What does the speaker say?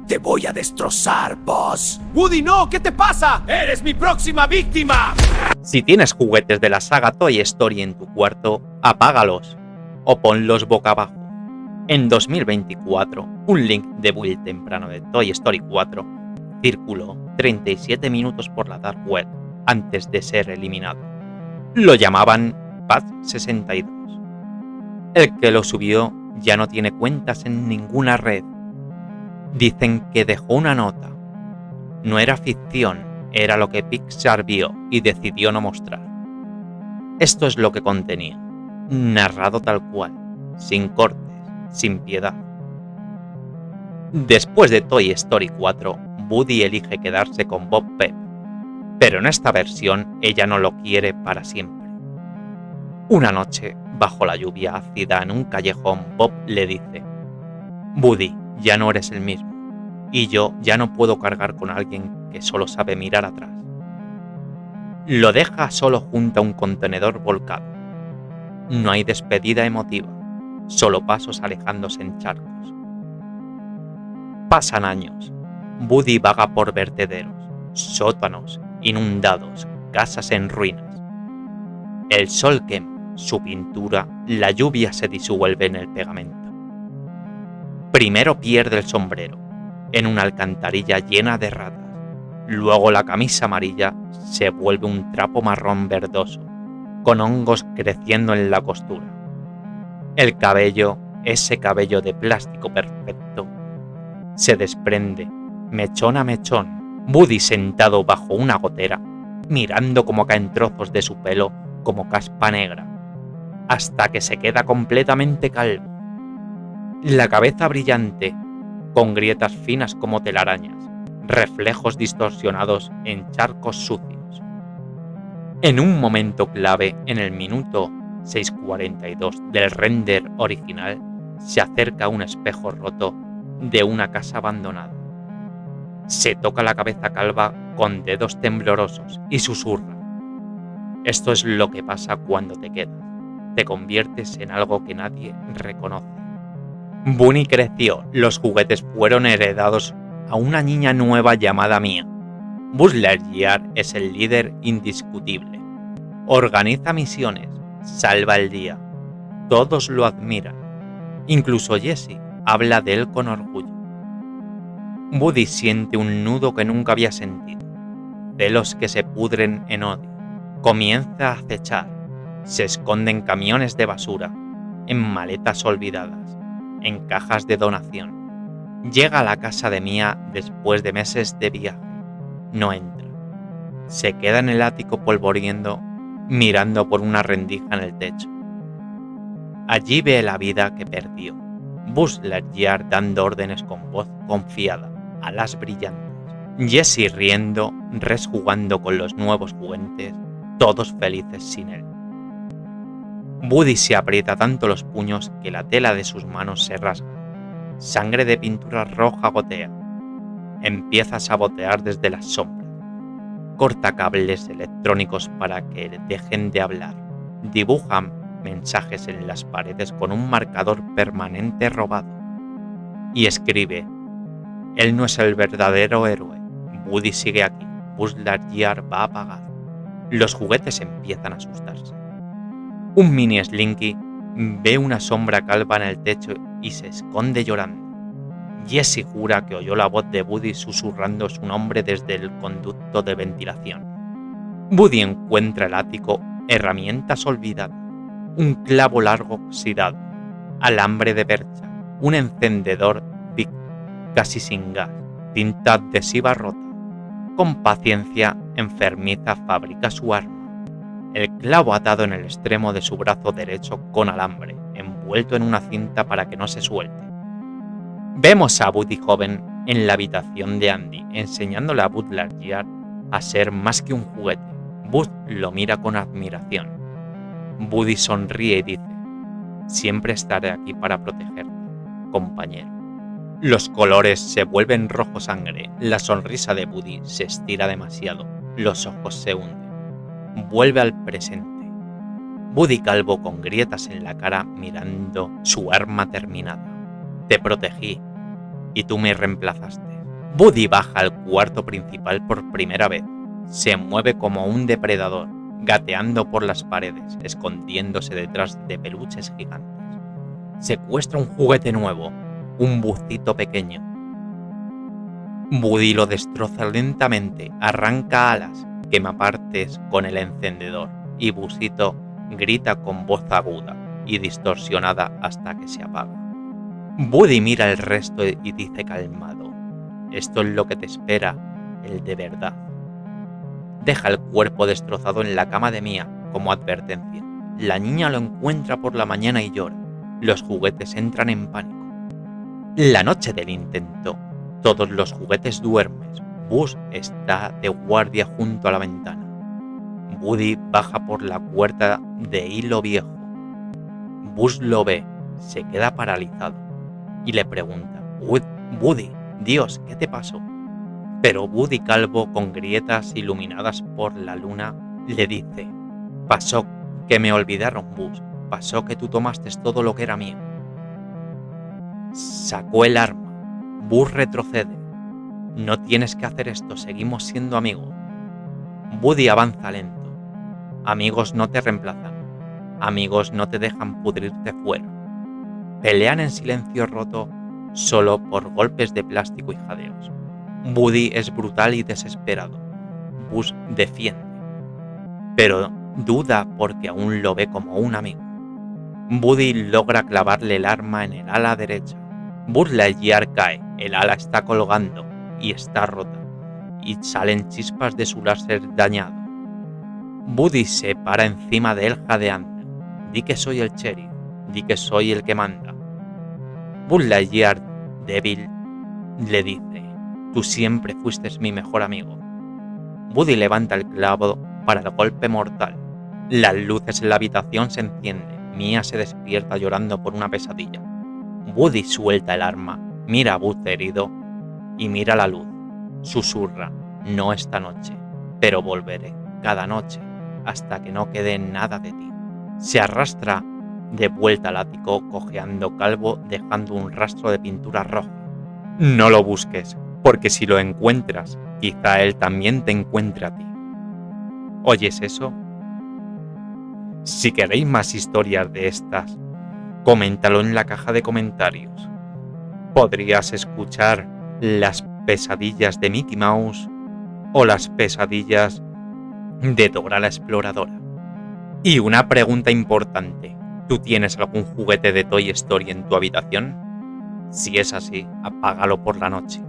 Te voy a destrozar, Buzz. ¡Woody, no! ¿Qué te pasa? ¡Eres mi próxima víctima! Si tienes juguetes de la saga Toy Story en tu cuarto, apágalos o ponlos boca abajo. En 2024, un link de build temprano de Toy Story 4 circuló 37 minutos por la dark web antes de ser eliminado. Lo llamaban Patch 62. El que lo subió ya no tiene cuentas en ninguna red. Dicen que dejó una nota. No era ficción, era lo que Pixar vio y decidió no mostrar. Esto es lo que contenía, narrado tal cual, sin cortes, sin piedad. Después de Toy Story 4, Woody elige quedarse con Bob Peep, pero en esta versión ella no lo quiere para siempre. Una noche, bajo la lluvia ácida en un callejón, Bob le dice: Woody, ya no eres el mismo, y yo ya no puedo cargar con alguien que solo sabe mirar atrás. Lo deja solo junto a un contenedor volcado. No hay despedida emotiva, solo pasos alejándose en charcos. Pasan años. Woody vaga por vertederos, sótanos inundados, casas en ruinas. El sol quema su pintura, la lluvia se disuelve en el pegamento. Primero pierde el sombrero, en una alcantarilla llena de ratas. Luego la camisa amarilla se vuelve un trapo marrón verdoso, con hongos creciendo en la costura. El cabello, ese cabello de plástico perfecto, se desprende, mechón a mechón. Woody sentado bajo una gotera, mirando cómo caen trozos de su pelo como caspa negra, hasta que se queda completamente calvo. La cabeza brillante, con grietas finas como telarañas, reflejos distorsionados en charcos sucios. En un momento clave, en el minuto 6:42 del render original, se acerca a un espejo roto de una casa abandonada. Se toca la cabeza calva con dedos temblorosos y susurra: esto es lo que pasa cuando te quedas. Te conviertes en algo que nadie reconoce. Bunny creció, los juguetes fueron heredados a una niña nueva llamada Mia. Buzz Lightyear es el líder indiscutible. Organiza misiones, salva el día. Todos lo admiran. Incluso Jessie habla de él con orgullo. Woody siente un nudo que nunca había sentido. Celos que se pudren en odio. Comienza a acechar. Se esconde en camiones de basura, en maletas olvidadas, en cajas de donación. Llega a la casa de Mia después de meses de viaje. No entra. Se queda en el ático polvoriento, mirando por una rendija en el techo. Allí ve la vida que perdió. Buzz Lightyear dando órdenes con voz confiada, alas brillantes. Jessie riendo, Res jugando con los nuevos juguetes, todos felices sin él. Woody se aprieta tanto los puños que la tela de sus manos se rasga. Sangre de pintura roja gotea. Empieza a sabotear desde las sombras. Corta cables electrónicos para que dejen de hablar. Dibuja mensajes en las paredes con un marcador permanente robado. Y escribe: él no es el verdadero héroe. Woody sigue aquí. Buzz Lightyear va a pagar. Los juguetes empiezan a asustarse. Un mini Slinky ve una sombra calva en el techo y se esconde llorando. Jessie jura que oyó la voz de Woody susurrando su nombre desde el conducto de ventilación. Woody encuentra el ático, herramientas olvidadas, un clavo largo oxidado, alambre de percha, un encendedor Bic casi sin gas, tinta adhesiva rota. Con paciencia enfermiza fabrica su arma. El clavo atado en el extremo de su brazo derecho con alambre, envuelto en una cinta para que no se suelte. Vemos a Woody joven en la habitación de Andy, enseñándole a Buzz Lightyear a ser más que un juguete. Buzz lo mira con admiración. Woody sonríe y dice: siempre estaré aquí para protegerte, compañero. Los colores se vuelven rojo sangre, la sonrisa de Woody se estira demasiado, los ojos se hunden. Vuelve al presente. Woody calvo con grietas en la cara mirando su arma terminada. Te protegí y tú me reemplazaste. Woody baja al cuarto principal por primera vez. Se mueve como un depredador, gateando por las paredes, escondiéndose detrás de peluches gigantes. Secuestra un juguete nuevo, un Buzzito pequeño. Woody lo destroza lentamente, arranca alas, quema partes con el encendedor y Buzzito grita con voz aguda y distorsionada hasta que se apaga. Woody mira el resto y dice calmado: esto es lo que te espera, el de verdad. Deja el cuerpo destrozado en la cama de Mia como advertencia. La niña lo encuentra por la mañana y llora. Los juguetes entran en pánico. La noche del intento, todos los juguetes duermen. Buzz está de guardia junto a la ventana. Woody baja por la puerta de hilo viejo. Buzz lo ve, se queda paralizado y le pregunta: Woody, Dios, ¿qué te pasó? Pero Woody calvo, con grietas iluminadas por la luna, le dice: pasó que me olvidaron, Buzz. Pasó que tú tomaste todo lo que era mío. Sacó el arma. Buzz retrocede. No tienes que hacer esto, seguimos siendo amigos. Woody avanza lento. Amigos no te reemplazan. Amigos no te dejan pudrirte fuera. Pelean en silencio roto solo por golpes de plástico y jadeos. Woody es brutal y desesperado. Buzz defiende, pero duda porque aún lo ve como un amigo. Woody logra clavarle el arma en el ala derecha. Buzz Lightyear cae, el ala está colgando y está rota, y salen chispas de su láser dañado. Woody se para encima de él jadeando. Di que soy el sheriff, di que soy el que manda. Buzz Lightyear, débil, le dice: tú siempre fuiste mi mejor amigo. Woody levanta el clavo para el golpe mortal. Las luces en la habitación se encienden. Mia se despierta llorando por una pesadilla. Woody suelta el arma, mira a Buzz herido y mira la luz. Susurra: no esta noche, pero volveré cada noche hasta que no quede nada de ti. Se arrastra de vuelta al ático, cojeando calvo, dejando un rastro de pintura roja. No lo busques, porque si lo encuentras, quizá él también te encuentre a ti. ¿Oyes eso? Si queréis más historias de estas, coméntalo en la caja de comentarios. Podrías escuchar las pesadillas de Mickey Mouse o las pesadillas de Dora la Exploradora. Y una pregunta importante: ¿tú tienes algún juguete de Toy Story en tu habitación? Si es así, apágalo por la noche.